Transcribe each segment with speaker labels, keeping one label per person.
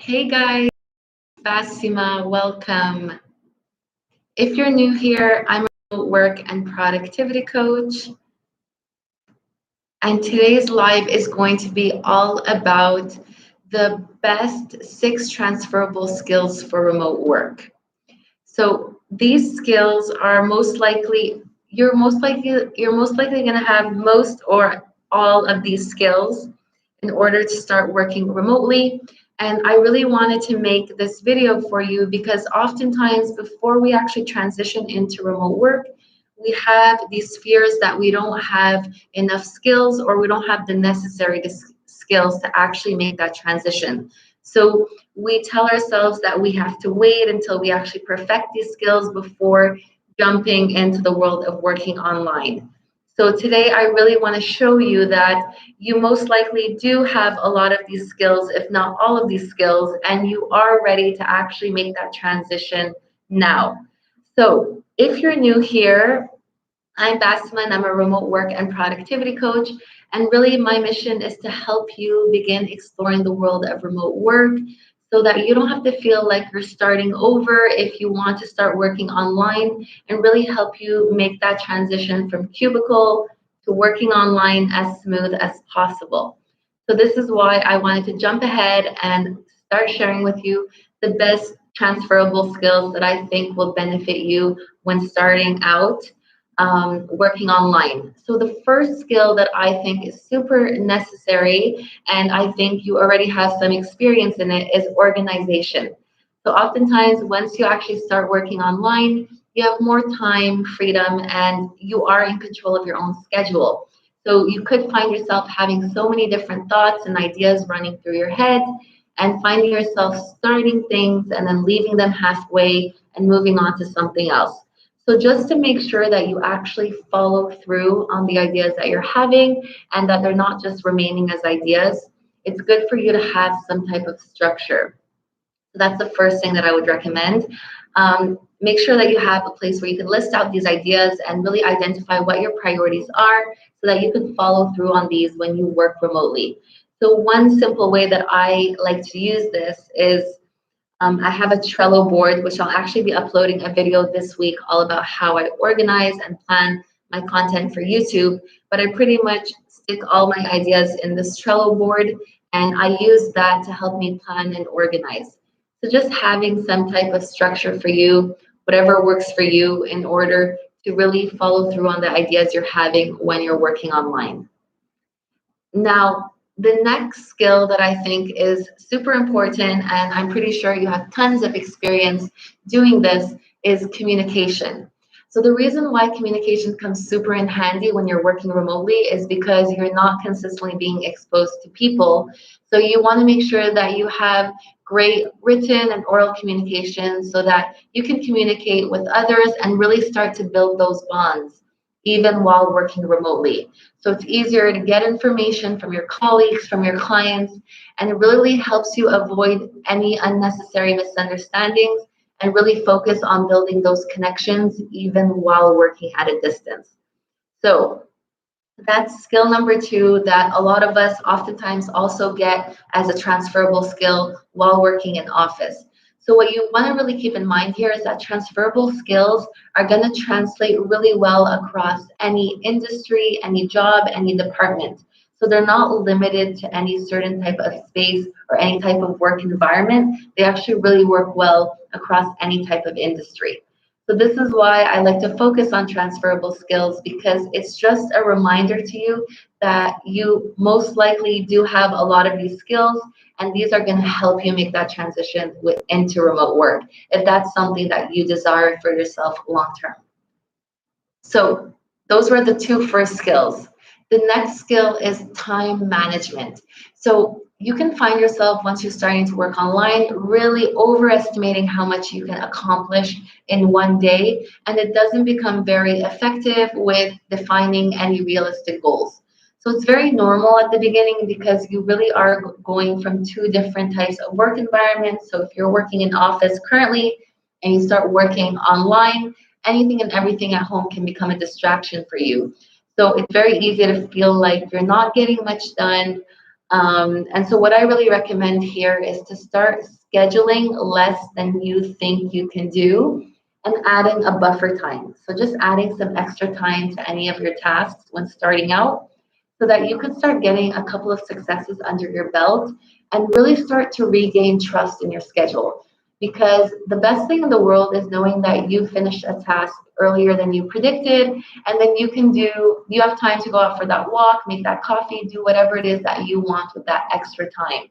Speaker 1: Hey guys, Bassima, welcome. If you're new here, I'm a remote work and productivity coach, and today's live is going to be all about the best 6 transferable skills for remote work. So these skills are most likely you're most likely going to have most or all of these skills in order to start working remotely. And I really wanted to make this video for you because oftentimes before we actually transition into remote work, we have these fears that we don't have enough skills or we don't have the necessary skills to actually make that transition. So we tell ourselves that we have to wait until we actually perfect these skills before jumping into the world of working online. So today I really want to show you that you most likely do have a lot of these skills, if not all of these skills, and you are ready to actually make that transition now. So if you're new here, I'm Bassima and I'm a remote work and productivity coach. And really, my mission is to help you begin exploring the world of remote work so that you don't have to feel like you're starting over if you want to start working online, and really help you make that transition from cubicle to working online as smooth as possible. So, this is why I wanted to jump ahead and start sharing with you the best transferable skills that I think will benefit you when starting out working online. So the first skill that I think is super necessary, and I think you already have some experience in it, is organization. So oftentimes, once you actually start working online, you have more time, freedom, and you are in control of your own schedule. So you could find yourself having so many different thoughts and ideas running through your head, and finding yourself starting things and then leaving them halfway and moving on to something else. So just to make sure that you actually follow through on the ideas that you're having and that they're not just remaining as ideas, it's good for you to have some type of structure. So that's the first thing that I would recommend. Make sure that you have a place where you can list out these ideas and really identify what your priorities are so that you can follow through on these when you work remotely. So one simple way that I like to use this is I have a Trello board, which I'll actually be uploading a video this week all about how I organize and plan my content for YouTube. But I pretty much stick all my ideas in this Trello board, and I use that to help me plan and organize. So just having some type of structure for you, whatever works for you, in order to really follow through on the ideas you're having when you're working online. Now, the next skill that I think is super important, and I'm pretty sure you have tons of experience doing this, is communication. So the reason why communication comes super in handy when you're working remotely is because you're not consistently being exposed to people. So you want to make sure that you have great written and oral communication so that you can communicate with others and really start to build those bonds even while working remotely. So it's easier to get information from your colleagues, from your clients, and it really helps you avoid any unnecessary misunderstandings and really focus on building those connections even while working at a distance. So that's skill number 2 that a lot of us oftentimes also get as a transferable skill while working in office. So what you want to really keep in mind here is that transferable skills are going to translate really well across any industry, any job, any department. So they're not limited to any certain type of space or any type of work environment. They actually really work well across any type of industry. So this is why I like to focus on transferable skills, because it's just a reminder to you that you most likely do have a lot of these skills, and these are going to help you make that transition into remote work if that's something that you desire for yourself long term. So those were the 2 first skills. The next skill is time management. So you can find yourself, once you're starting to work online, really overestimating how much you can accomplish in one day, and it doesn't become very effective with defining any realistic goals. So it's very normal at the beginning because you really are going from 2 different types of work environments. So if you're working in office currently and you start working online, anything and everything at home can become a distraction for you. So it's very easy to feel like you're not getting much done. And so what I really recommend here is to start scheduling less than you think you can do and adding a buffer time. So just adding some extra time to any of your tasks when starting out so that you can start getting a couple of successes under your belt and really start to regain trust in your schedule. Because the best thing in the world is knowing that you finished a task earlier than you predicted, and then you have time to go out for that walk, make that coffee, do whatever it is that you want with that extra time.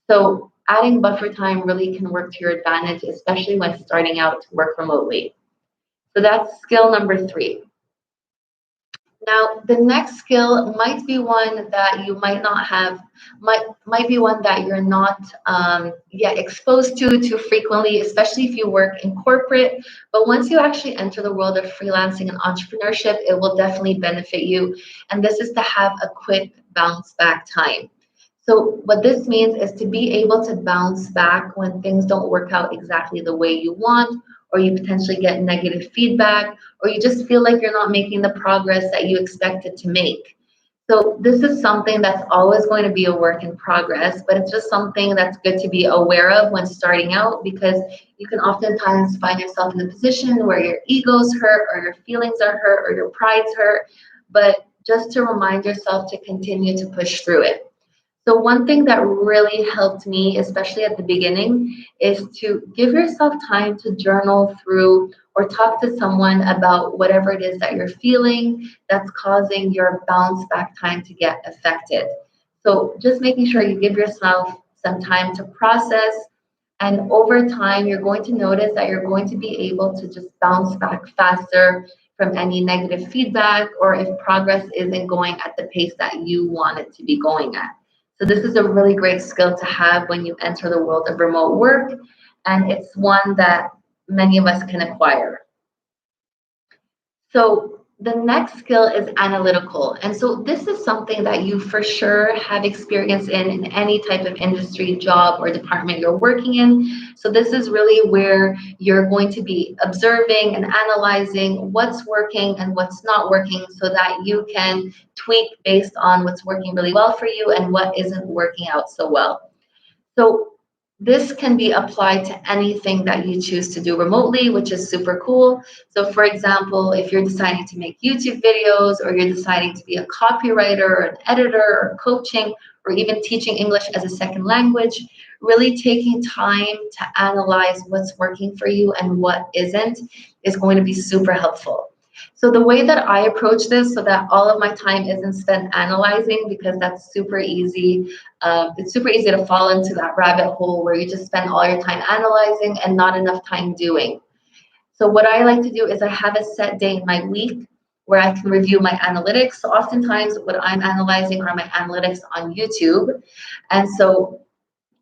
Speaker 1: So adding buffer time really can work to your advantage, especially when starting out to work remotely. So that's skill number 3. Now, the next skill might be one that you might not have, might be one that you're not yet exposed to too frequently, especially if you work in corporate. But once you actually enter the world of freelancing and entrepreneurship, it will definitely benefit you. And this is to have a quick bounce back time. So what this means is to be able to bounce back when things don't work out exactly the way you want, or you potentially get negative feedback, or you just feel like you're not making the progress that you expected to make. So this is something that's always going to be a work in progress, but it's just something that's good to be aware of when starting out, because you can oftentimes find yourself in a position where your ego's hurt or your feelings are hurt or your pride's hurt, but just to remind yourself to continue to push through it. So one thing that really helped me, especially at the beginning, is to give yourself time to journal through or talk to someone about whatever it is that you're feeling that's causing your bounce back time to get affected. So just making sure you give yourself some time to process, and over time, you're going to notice that you're going to be able to just bounce back faster from any negative feedback, or if progress isn't going at the pace that you want it to be going at. So this is a really great skill to have when you enter the world of remote work, and it's one that many of us can acquire. So the next skill is analytical. And so this is something that you for sure have experience in any type of industry, job, or department you're working in. So this is really where you're going to be observing and analyzing what's working and what's not working so that you can tweak based on what's working really well for you and what isn't working out so well. So this can be applied to anything that you choose to do remotely, which is super cool. So for example, if you're deciding to make YouTube videos, or you're deciding to be a copywriter or an editor or coaching, or even teaching English as a second language, really taking time to analyze what's working for you and what isn't is going to be super helpful. So the way that I approach this, so that all of my time isn't spent analyzing, because that's super easy. It's super easy to fall into that rabbit hole where you just spend all your time analyzing and not enough time doing. So what I like to do is I have a set day in my week where I can review my analytics. So oftentimes what I'm analyzing are my analytics on YouTube. And so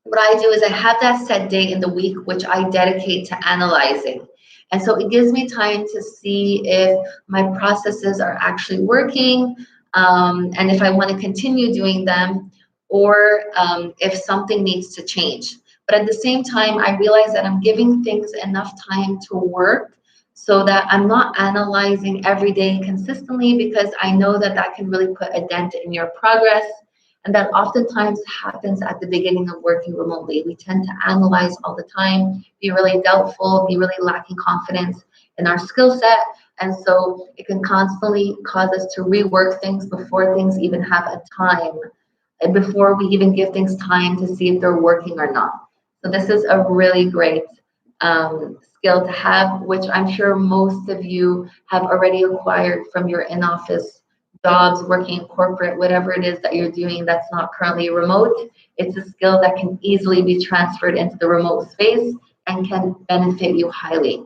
Speaker 1: what I do is I have that set day in the week, which I dedicate to analyzing. And so it gives me time to see if my processes are actually working, and if I want to continue doing them, or if something needs to change. But at the same time, I realize that I'm giving things enough time to work so that I'm not analyzing every day consistently, because I know that that can really put a dent in your progress. And that oftentimes happens at the beginning of working remotely. We tend to analyze all the time, be really doubtful, be really lacking confidence in our skill set. And so it can constantly cause us to rework things before things even have a time, and before we even give things time to see if they're working or not. So this is a really great skill to have, which I'm sure most of you have already acquired from your in-office jobs, working in corporate, whatever it is that you're doing that's not currently remote. It's a skill that can easily be transferred into the remote space and can benefit you highly.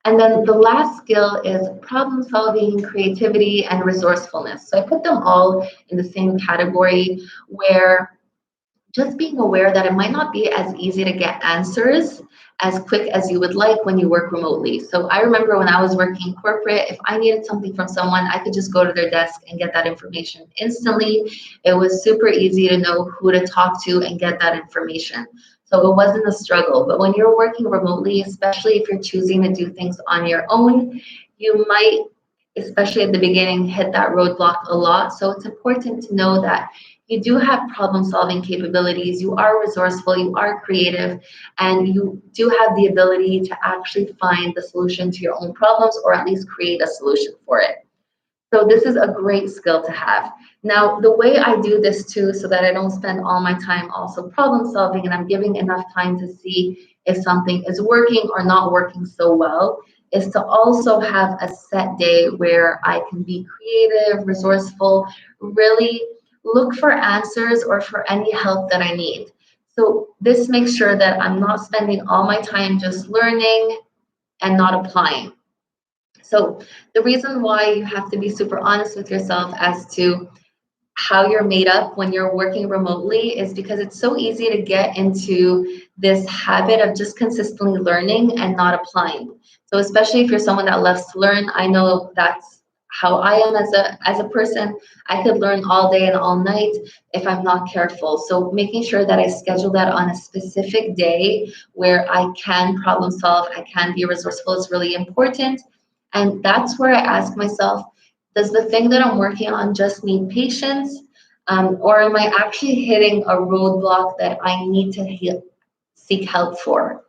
Speaker 1: And then the last skill is problem solving, creativity, and resourcefulness. So I put them all in the same category, where just being aware that it might not be as easy to get answers as quick as you would like when you work remotely. So I remember when I was working corporate, if I needed something from someone, I could just go to their desk and get that information instantly. It was super easy to know who to talk to and get that information. So it wasn't a struggle. But when you're working remotely, especially if you're choosing to do things on your own, you might, especially at the beginning, hit that roadblock a lot. So it's important to know that you do have problem solving capabilities, you are resourceful, you are creative, and you do have the ability to actually find the solution to your own problems or at least create a solution for it. So this is a great skill to have. Now, the way I do this too, so that I don't spend all my time also problem solving and I'm giving enough time to see if something is working or not working so well, is to also have a set day where I can be creative, resourceful, really look for answers or for any help that I need. So this makes sure that I'm not spending all my time just learning and not applying. So the reason why you have to be super honest with yourself as to how you're made up when you're working remotely is because it's so easy to get into this habit of just consistently learning and not applying. So especially if you're someone that loves to learn, I know that's how I am as a person. I could learn all day and all night if I'm not careful. So making sure that I schedule that on a specific day where I can problem solve, I can be resourceful is really important. And that's where I ask myself, does the thing that I'm working on just need patience? Or am I actually hitting a roadblock that I need to seek help for?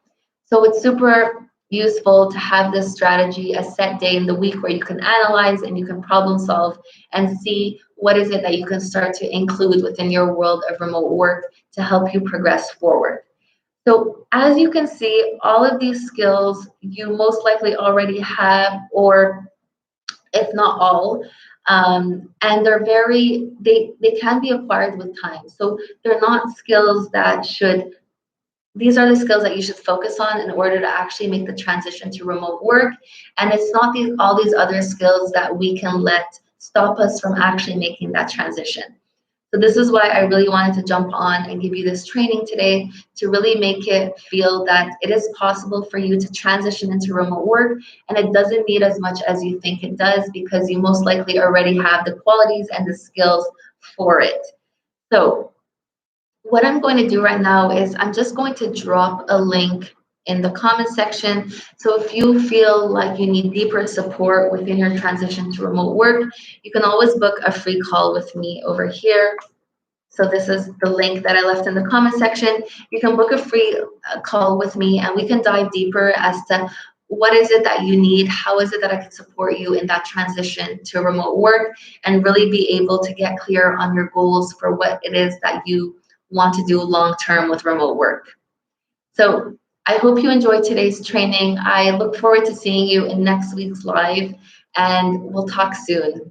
Speaker 1: So it's super useful to have this strategy, a set day in the week where you can analyze and you can problem solve and see what is it that you can start to include within your world of remote work to help you progress forward. So as you can see, all of these skills you most likely already have, or if not all, and they can be acquired with time. So they're not skills that should, these are the skills that you should focus on in order to actually make the transition to remote work. And it's not all these other skills that we can let stop us from actually making that transition. So this is why I really wanted to jump on and give you this training today to really make it feel that it is possible for you to transition into remote work, and it doesn't need as much as you think it does because you most likely already have the qualities and the skills for it. So what I'm going to do right now is I'm just going to drop a link in the comment section. So if you feel like you need deeper support within your transition to remote work, you can always book a free call with me over here. So this is the link that I left in the comment section. You can book a free call with me and we can dive deeper as to what is it that you need, how is it that I can support you in that transition to remote work, and really be able to get clear on your goals for what it is that you want to do long term with remote work. So I hope you enjoyed today's training. I look forward to seeing you in next week's live, and we'll talk soon.